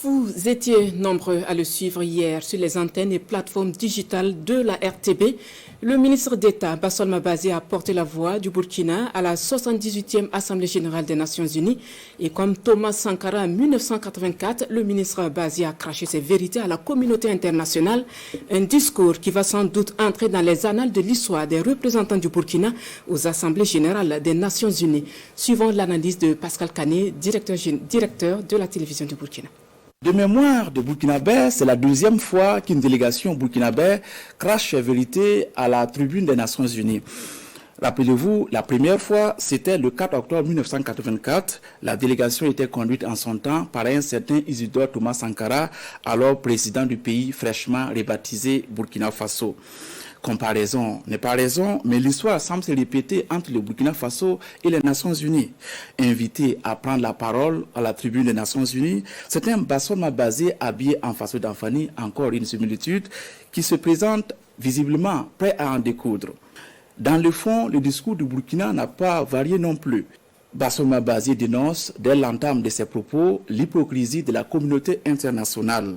Vous étiez nombreux à le suivre hier sur les antennes et plateformes digitales de la RTB. Le ministre d'État, Bassol Mabazé, a porté la voix du Burkina à la 78e Assemblée générale des Nations unies. Et comme Thomas Sankara en 1984, le ministre Bazé a craché ses vérités à la communauté internationale. Un discours qui va sans doute entrer dans les annales de l'histoire des représentants du Burkina aux Assemblées générales des Nations unies. Suivant l'analyse de Pascal Kané, directeur de la télévision du Burkina. De mémoire de Burkinabé, c'est la deuxième fois qu'une délégation burkinabé crache ses vérités à la tribune des Nations Unies. Rappelez-vous, la première fois, c'était le 4 octobre 1984. La délégation était conduite en son temps par un certain Isidore Thomas Sankara, alors président du pays fraîchement rebaptisé Burkina Faso. Comparaison n'est pas raison, mais l'histoire semble se répéter entre le Burkina Faso et les Nations Unies. Invité à prendre la parole à la tribune des Nations Unies, c'est un Bassol Mabazé habillé en faso d'Anfani, encore une similitude, qui se présente visiblement prêt à en découdre. Dans le fond, le discours du Burkina n'a pas varié non plus. Bassol Mabazé dénonce, dès l'entame de ses propos, l'hypocrisie de la communauté internationale.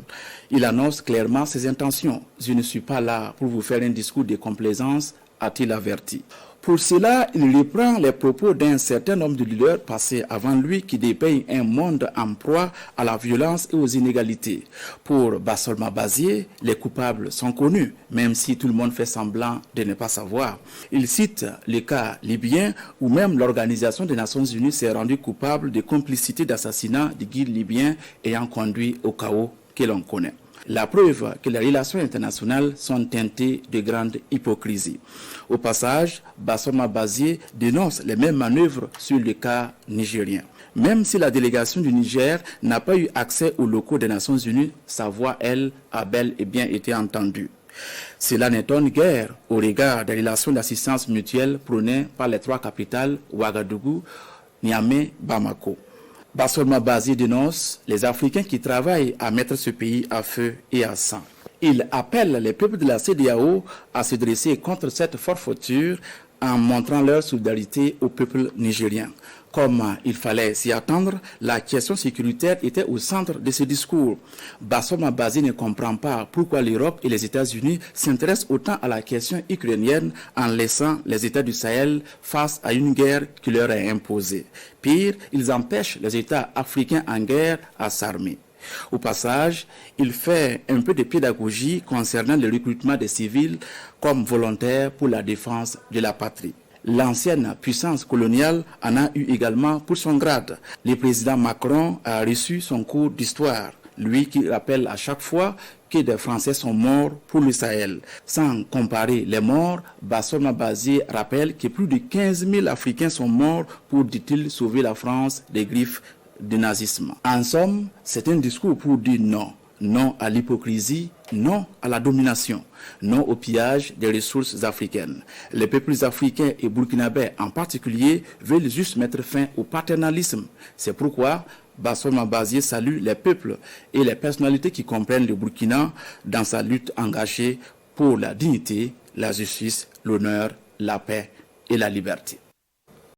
Il annonce clairement ses intentions. « Je ne suis pas là pour vous faire un discours de complaisance », a-t-il averti. Pour cela, il reprend les propos d'un certain nombre de leaders passés avant lui qui dépeignent un monde en proie à la violence et aux inégalités. Pour Bassol Mabazé, les coupables sont connus, même si tout le monde fait semblant de ne pas savoir. Il cite le cas libyen où même l'Organisation des Nations Unies s'est rendue coupable de complicité d'assassinat de guides libyens ayant conduit au chaos que l'on connaît. La preuve que les relations internationales sont teintées de grande hypocrisie. Au passage, Bassol Mabazé dénonce les mêmes manœuvres sur le cas nigérien. Même si la délégation du Niger n'a pas eu accès aux locaux des Nations Unies, sa voix, elle, a bel et bien été entendue. Cela n'étonne guère au regard des relations d'assistance mutuelle prônées par les trois capitales, Ouagadougou, Niamey, Bamako. Bassol Mabazé dénonce les Africains qui travaillent à mettre ce pays à feu et à sang. Il appelle les peuples de la CEDEAO à se dresser contre cette forfaiture en montrant leur solidarité au peuple nigérien. Comme il fallait s'y attendre, la question sécuritaire était au centre de ce discours. Bassol Mabazé ne comprend pas pourquoi l'Europe et les États-Unis s'intéressent autant à la question ukrainienne en laissant les États du Sahel face à une guerre qui leur est imposée. Pire, ils empêchent les États africains en guerre à s'armer. Au passage, il fait un peu de pédagogie concernant le recrutement des civils comme volontaires pour la défense de la patrie. L'ancienne puissance coloniale en a eu également pour son grade. Le président Macron a reçu son cours d'histoire, lui qui rappelle à chaque fois que des Français sont morts pour le Sahel. Sans comparer les morts, Bassol Mabazé rappelle que plus de 15 000 Africains sont morts pour, dit-il, sauver la France des griffes du nazisme. En somme, c'est un discours pour dire non. Non à l'hypocrisie, non à la domination, non au pillage des ressources africaines. Les peuples africains et burkinabés en particulier veulent juste mettre fin au paternalisme. C'est pourquoi Bassol Mabazé salue les peuples et les personnalités qui comprennent le Burkina dans sa lutte engagée pour la dignité, la justice, l'honneur, la paix et la liberté.